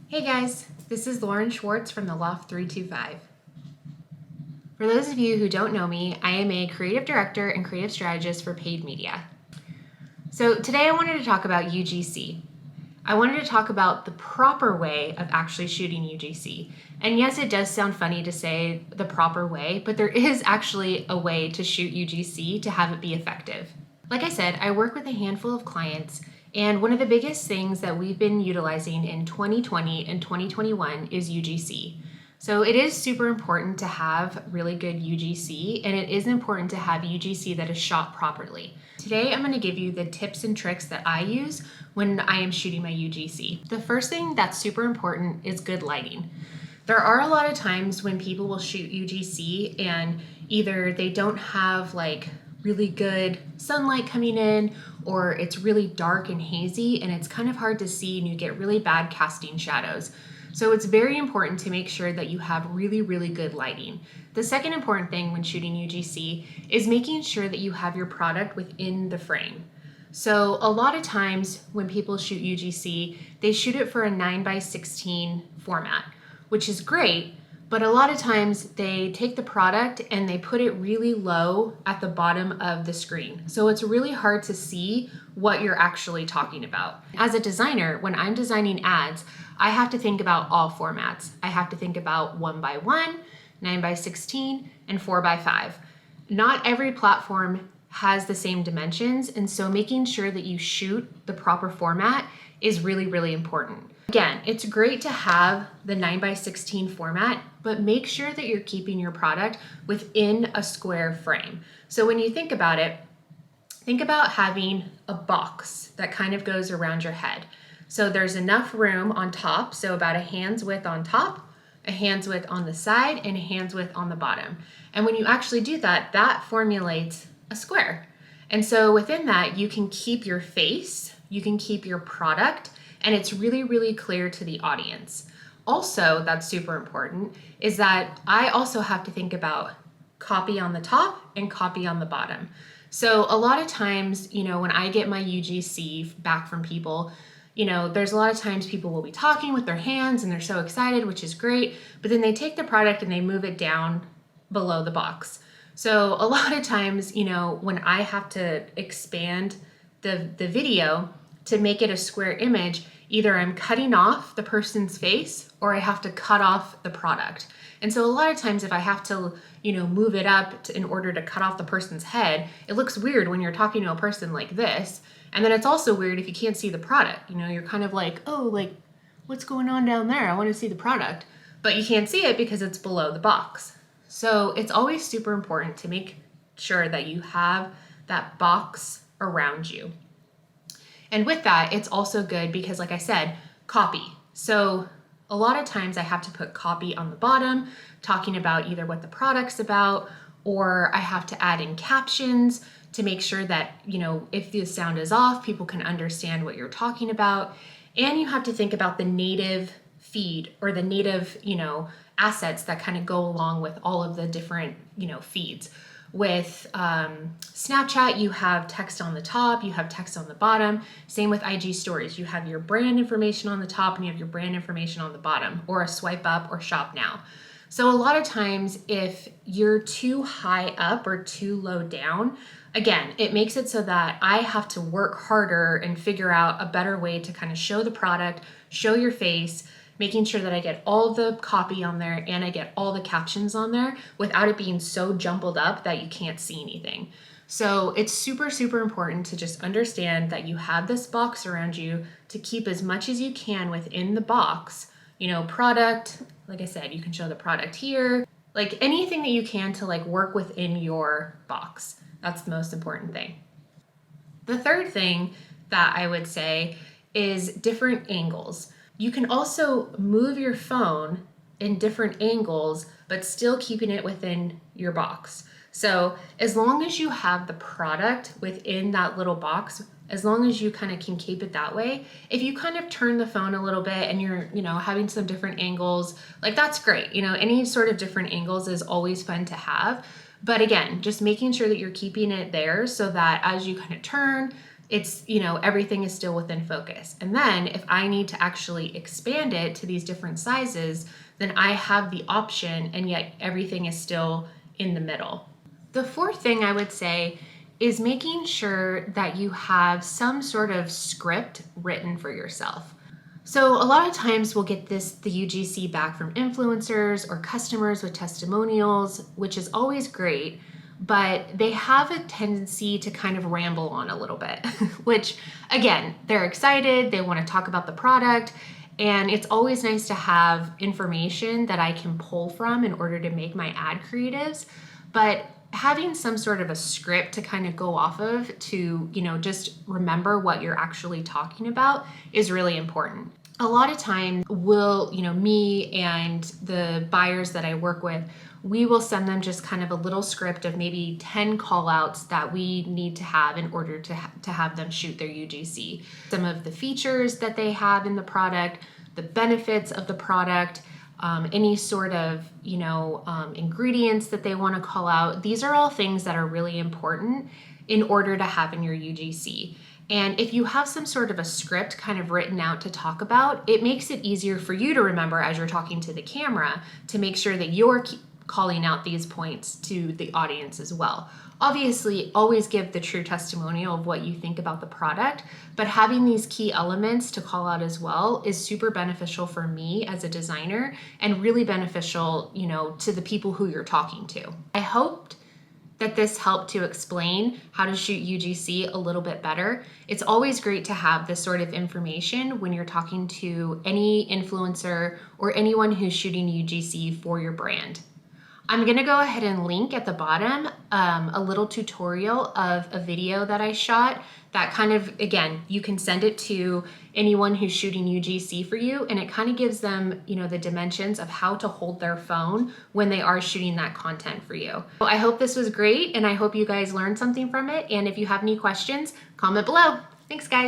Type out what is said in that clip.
Hey guys, this is Lauren Schwartz from the Loft 325. For those of you who don't know me, I am a creative director and creative strategist for paid media. So today I wanted to talk about UGC. I wanted to talk about the proper way of actually shooting UGC. And yes, it does sound funny to say the proper way, but there is actually a way to shoot UGC to have it be effective. Like I said, I work with a handful of clients, and one of the biggest things that we've been utilizing in 2020 and 2021 is UGC. So it is super important to have really good UGC, and it is important to have UGC that is shot properly. Today I'm going to give you the tips and tricks that I use when I am shooting my UGC. The first thing that's super important is good lighting. There are a lot of times when people will shoot UGC and either they don't have like really good sunlight coming in, or it's really dark and hazy and it's kind of hard to see and you get really bad casting shadows. So it's very important to make sure that you have really, really good lighting. The second important thing when shooting UGC is making sure that you have your product within the frame. So a lot of times when people shoot UGC, they shoot it for a 9:16 format, which is great, but a lot of times they take the product and they put it really low at the bottom of the screen. So it's really hard to see what you're actually talking about. As a designer, when I'm designing ads, I have to think about all formats. I have to think about 1:1, 9:16, and 4:5. Not every platform has the same dimensions, and so making sure that you shoot the proper format is really, really important. Again, it's great to have the 9:16 format, but make sure that you're keeping your product within a square frame. So when you think about it, think about having a box that kind of goes around your head. So there's enough room on top, so about a hand's width on top, a hand's width on the side, and a hand's width on the bottom. And when you actually do that, that formulates a square. And so within that, you can keep your face, you can keep your product, and it's really, really clear to the audience. Also, that's super important, is that I also have to think about copy on the top and copy on the bottom. So a lot of times, when I get my UGC back from people, there's a lot of times people will be talking with their hands and they're so excited, which is great, but then they take the product and they move it down below the box. So a lot of times, when I have to expand the video to make it a square image, either I'm cutting off the person's face or I have to cut off the product. And so a lot of times if I have to, move it up in order to cut off the person's head, it looks weird when you're talking to a person like this. And then it's also weird if you can't see the product. You're kind of like, oh, like, what's going on down there? I want to see the product. But you can't see it because it's below the box. So it's always super important to make sure that you have that box around you. And with that, it's also good because, like I said, copy. So a lot of times I have to put copy on the bottom, talking about either what the product's about, or I have to add in captions to make sure that, if the sound is off, people can understand what you're talking about. And you have to think about the native feed or the native, assets that kind of go along with all of the different, feeds. With Snapchat, you have text on the top, you have text on the bottom. Same with IG stories. You have your brand information on the top and you have your brand information on the bottom, or a swipe up or shop now. So a lot of times if you're too high up or too low down, again, it makes it so that I have to work harder and figure out a better way to kind of show the product, show your face, making sure that I get all the copy on there and I get all the captions on there without it being so jumbled up that you can't see anything. So it's super, super important to just understand that you have this box around you to keep as much as you can within the box. Product, like I said, you can show the product here, like anything that you can to work within your box. That's the most important thing. The third thing that I would say is different angles. You can also move your phone in different angles, but still keeping it within your box. So as long as you have the product within that little box, as long as you kind of can keep it that way, if you kind of turn the phone a little bit and you're, having some different angles, that's great. Any sort of different angles is always fun to have. But again, just making sure that you're keeping it there so that as you kind of turn, it's, everything is still within focus. And then if I need to actually expand it to these different sizes, then I have the option, and yet everything is still in the middle. The fourth thing I would say is making sure that you have some sort of script written for yourself. So a lot of times we'll get the UGC back from influencers or customers with testimonials, which is always great, but they have a tendency to kind of ramble on a little bit, which again, they're excited, they want to talk about the product, and it's always nice to have information that I can pull from in order to make my ad creatives. But having some sort of a script to kind of go off of to, just remember what you're actually talking about is really important. A lot of times me and the buyers that I work with, we will send them just kind of a little script of maybe 10 call outs that we need to have in order to have them shoot their UGC. Some of the features that they have in the product, the benefits of the product, any sort of, ingredients that they want to call out. These are all things that are really important in order to have in your UGC. And if you have some sort of a script kind of written out to talk about, it makes it easier for you to remember as you're talking to the camera to make sure that you're calling out these points to the audience as well. Obviously, always give the true testimonial of what you think about the product, but having these key elements to call out as well is super beneficial for me as a designer and really beneficial, to the people who you're talking to. I hoped that this helped to explain how to shoot UGC a little bit better. It's always great to have this sort of information when you're talking to any influencer or anyone who's shooting UGC for your brand. I'm gonna go ahead and link at the bottom a little tutorial of a video that I shot that kind of, again, you can send it to anyone who's shooting UGC for you, and it kind of gives them, the dimensions of how to hold their phone when they are shooting that content for you. So I hope this was great, and I hope you guys learned something from it, and if you have any questions, comment below. Thanks, guys.